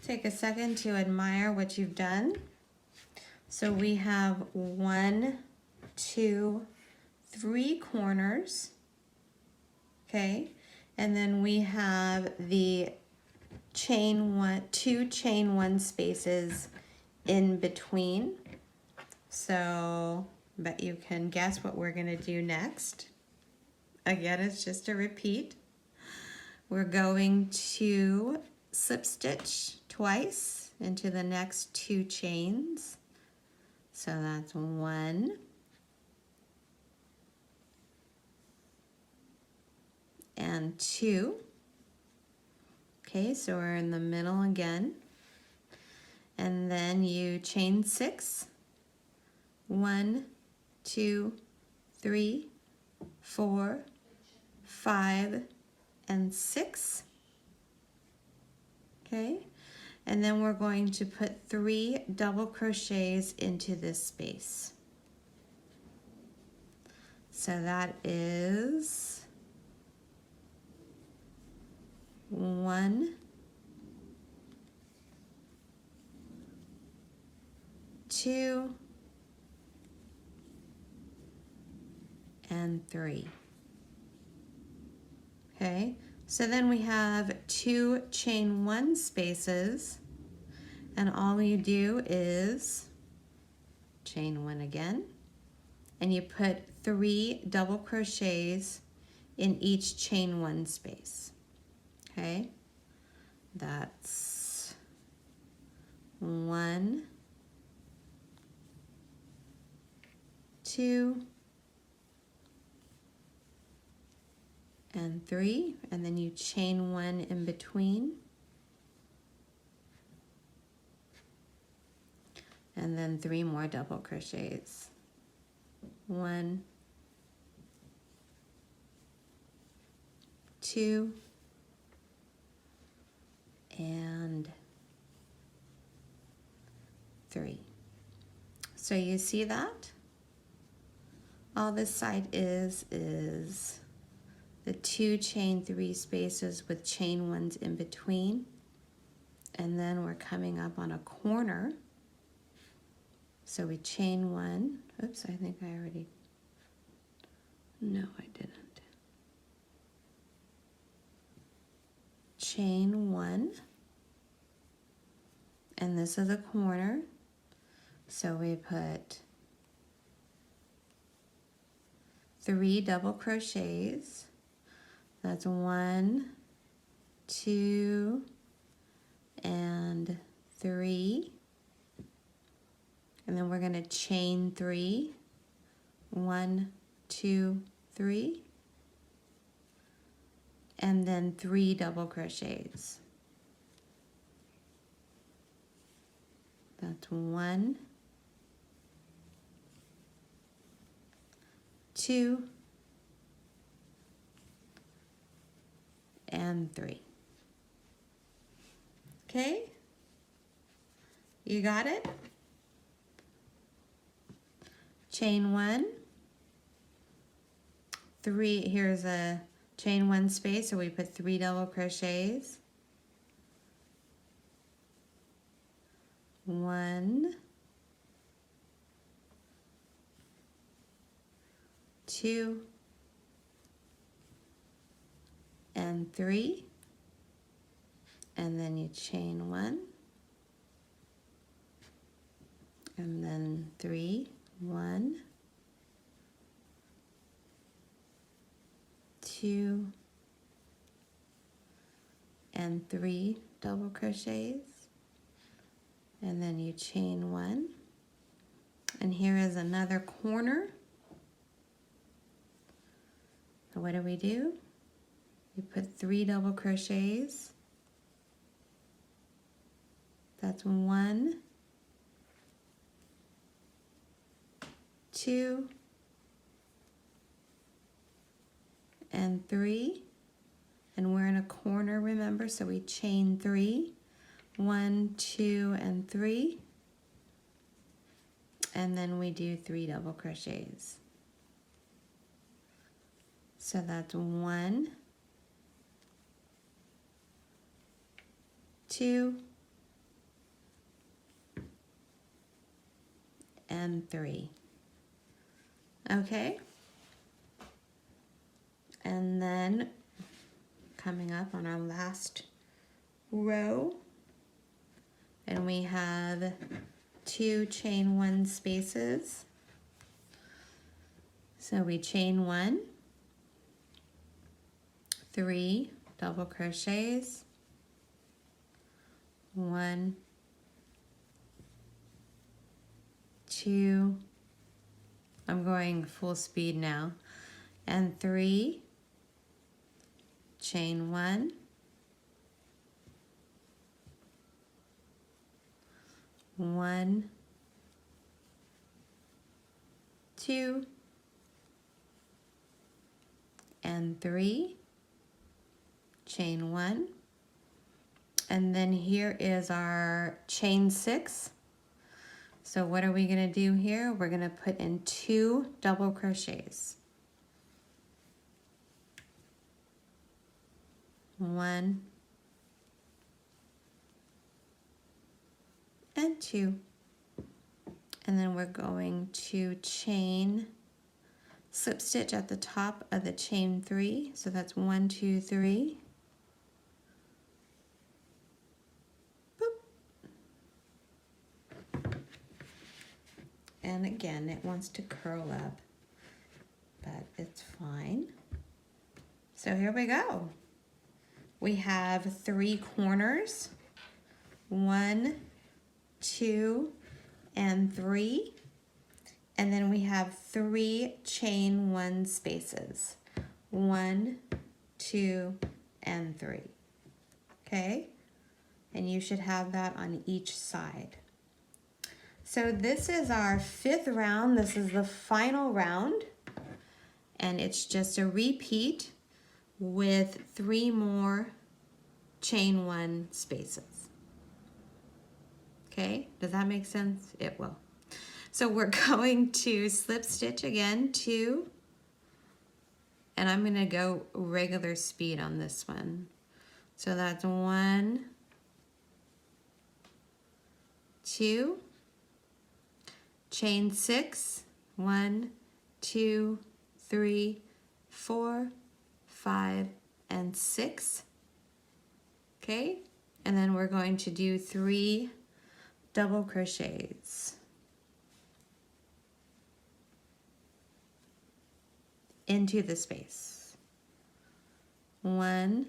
Take a second to admire what you've done. So we have 1, 2, 3 corners, okay? And then we have the two chain one spaces in between. So, but you can guess what we're gonna do next. Again, it's just a repeat. We're going to slip stitch twice into the next 2 chains. So that's 1 and 2. Okay, so we're in the middle again. And then you chain 6. 1, 2, 3, 4, 5, and 6. Okay, and then we're going to put 3 double crochets into this space. So that is 1, 2, and 3. Okay, so then we have 2 chain 1 spaces, and all you do is chain 1 again, and you put 3 double crochets in each chain 1 space. Okay, that's 1, 2, and 3, and then you chain 1 in between, and then 3 more double crochets. 1, 2, and 3. So you see that? All this side is the 2 chain 3 spaces with chain 1s in between. And then we're coming up on a corner. So we chain 1. Oops, I think I already, no, I didn't. Chain 1. And this is a corner. So we put 3 double crochets. That's 1, 2, and 3. And then we're going to chain 3. 1, 2, 3. And then 3 double crochets. That's 1, 2, and 3. Okay? You got it? Chain 1, 3, here's a chain 1 space, so we put 3 double crochets. 1, 2, and 3, and then you chain 1, and then 3, 1, 2, and 3 double crochets, and then you chain 1, and here is another corner. So what do? You put 3 double crochets. That's 1, 2, and 3, and we're in a corner, remember, so we chain 3, 1, 2, and 3, and then we do 3 double crochets. So that's 1, 2, and 3. Okay? And then coming up on our last row, and we have 2 chain 1 spaces. So we chain 1, 3 double crochets, 1, 2, I'm going full speed now, and 3, chain 1, 1, 2, and 3, chain 1, and then here is our chain 6. So what are we going to do here? We're going to put in 2 double crochets. 1 and 2. And then we're going to chain, slip stitch at the top of the chain 3. So that's 1, 2, 3. And again, it wants to curl up, but it's fine. So here we go. We have 3 corners, 1, 2, and 3. And then we have 3 chain 1 spaces, 1, 2, and 3. Okay? And you should have that on each side. So this is our 5th round. This is the final round, and it's just a repeat with 3 more chain 1 spaces. Okay, does that make sense? It will. So we're going to slip stitch again, 2, and I'm gonna go regular speed on this one. So that's 1, 2, chain 6, 1, 2, 3, 4, 5, and 6. Okay, and then we're going to do 3 double crochets into the space. 1,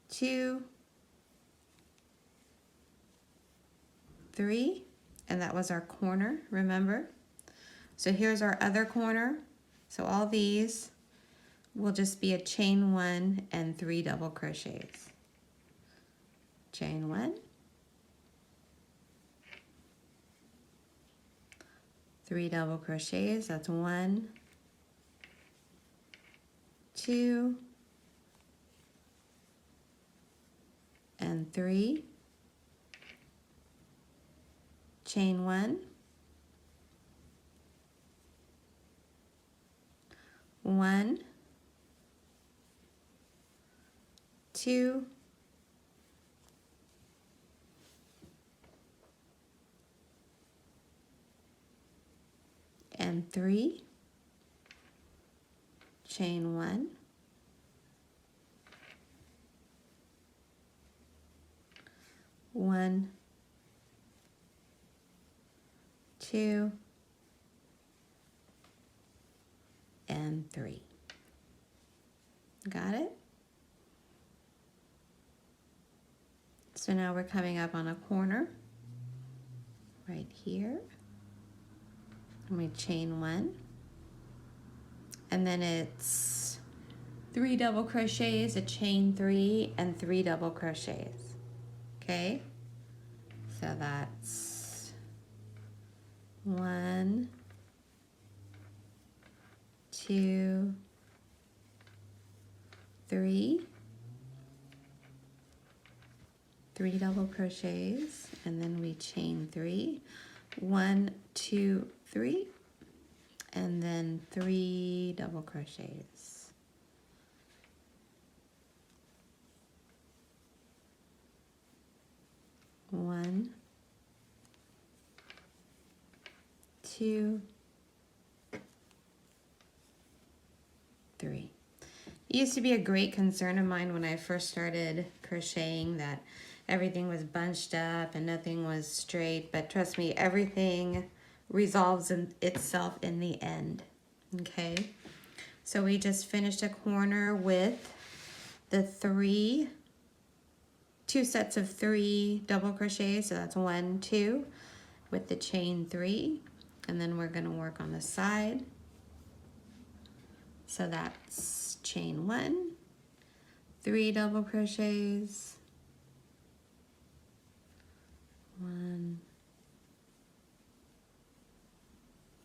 2, 3, and that was our corner, remember? So here's our other corner. So all these will just be a chain 1 and 3 double crochets. Chain 1, 3 double crochets, that's 1, 2, and 3. Chain 1, 1, 2, and 3, chain 1, 1, 2, and 3. Got it? So now we're coming up on a corner right here. And we chain 1. And then it's 3 double crochets, a chain 3, and 3 double crochets. Okay? So that's 1, 2, 3, 3 double crochets, and then we chain 3, 1, 2, 3, and then 3 double crochets. One, 2, 3. It used to be a great concern of mine when I first started crocheting that everything was bunched up and nothing was straight, but trust me, everything resolves itself in the end. Okay, so we just finished a corner with the 2 sets of 3 double crochets, so that's 1, 2 with the chain 3, and then we're going to work on the side. So that's chain 1, 3 double crochets, 1,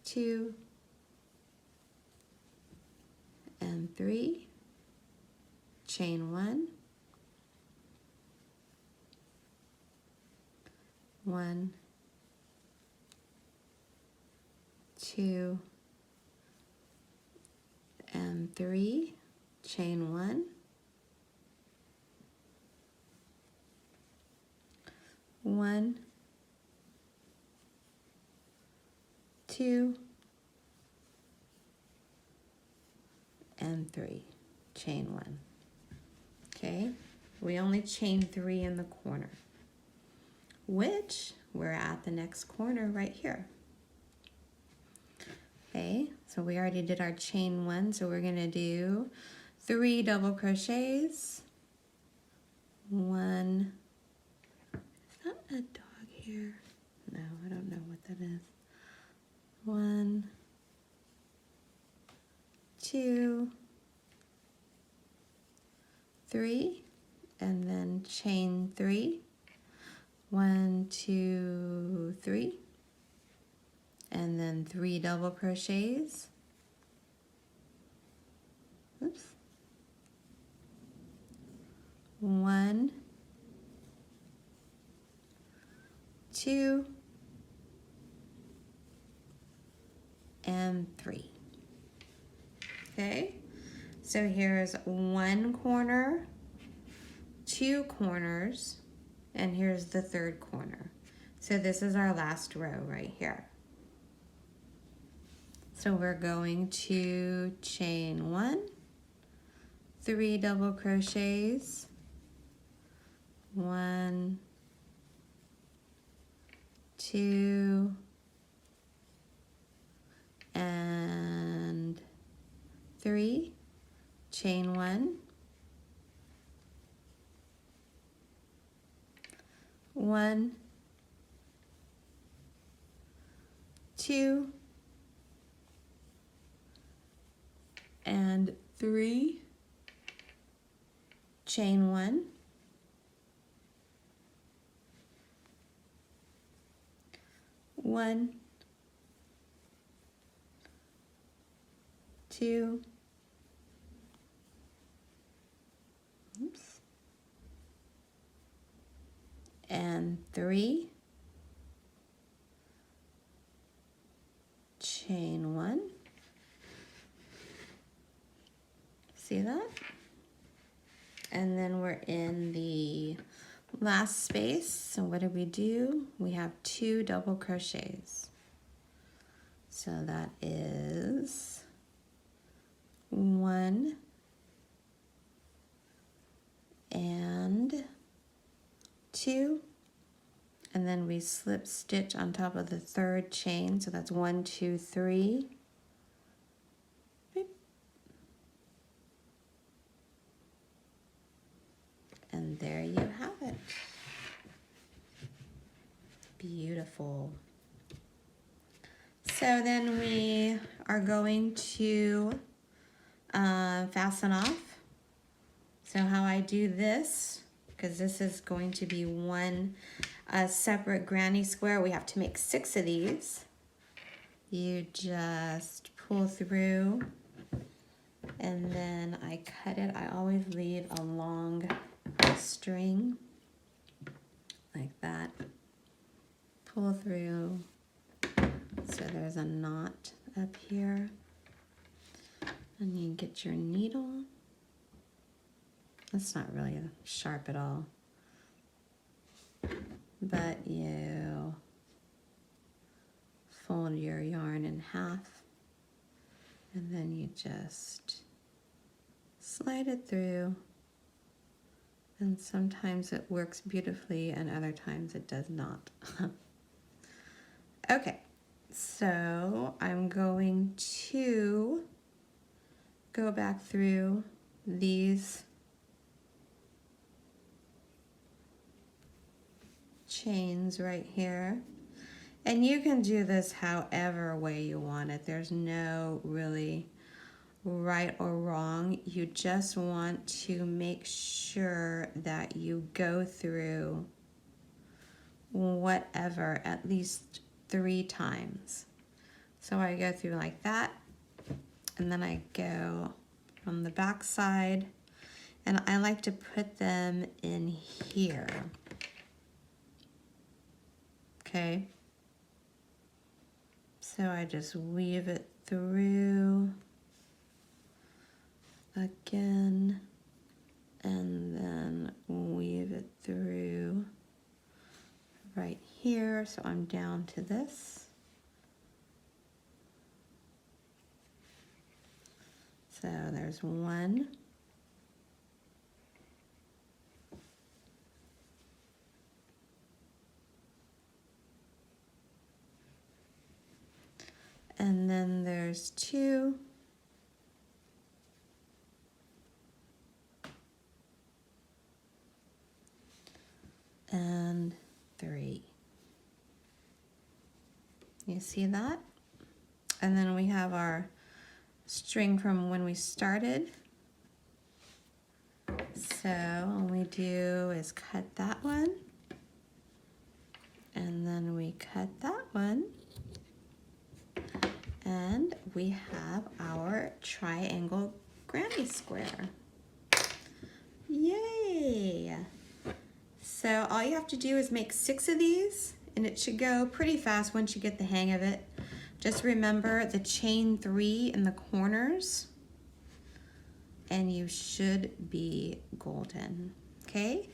2, and 3, chain 1, 1, 2, and 3, chain 1, 1, 2, and 3, chain 1. Okay, we only chain 3 in the corner, which we're at the next corner right here. Okay, so we already did our chain 1, so we're gonna do 3 double crochets, 1, is that a dog here? No, I don't know what that is. 1, 2, 3, and then chain 3, 1, 2, 3, and then 3 double crochets. Oops. 1, 2, and 3. Okay, so here's 1 corner, 2 corners, and here's the 3rd corner. So this is our last row right here. So we're going to chain 1, 3 double crochets, 1, 2, and 3, chain 1, 1, 2, and 3, chain 1, 1, 2, oops, and 3, chain 1. See that? And then we're in the last space. So what do? We have 2 double crochets. So that is 1 and 2. And then we slip stitch on top of the 3rd chain. So that's 1, 2, 3. And there you have it. Beautiful. So then we are going to fasten off. So how I do this, because this is going to be one separate granny square, we have to make 6 of these. You just pull through and then I cut it. I always leave a long string like that. Pull through. So there's a knot up here. And you get your needle. It's not really sharp at all. But you fold your yarn in half, and then you just slide it through, and sometimes it works beautifully and other times it does not. Okay, so I'm going to go back through these chains right here. And you can do this however way you want it. There's no really right or wrong. You just want to make sure that you go through whatever at least 3 times. So I go through like that, and then I go from the back side, and I like to put them in here. Okay. So I just weave it through again, and then weave it through right here. So I'm down to this. So there's 1. And then there's 2. And 3. You see that? And then we have our string from when we started. So all we do is cut that one, and then we cut that one, and we have our triangle granny square. Yay! So all you have to do is make 6 of these, and it should go pretty fast once you get the hang of it. Just remember the chain 3 in the corners, and you should be golden, okay?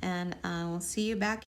And we'll see you back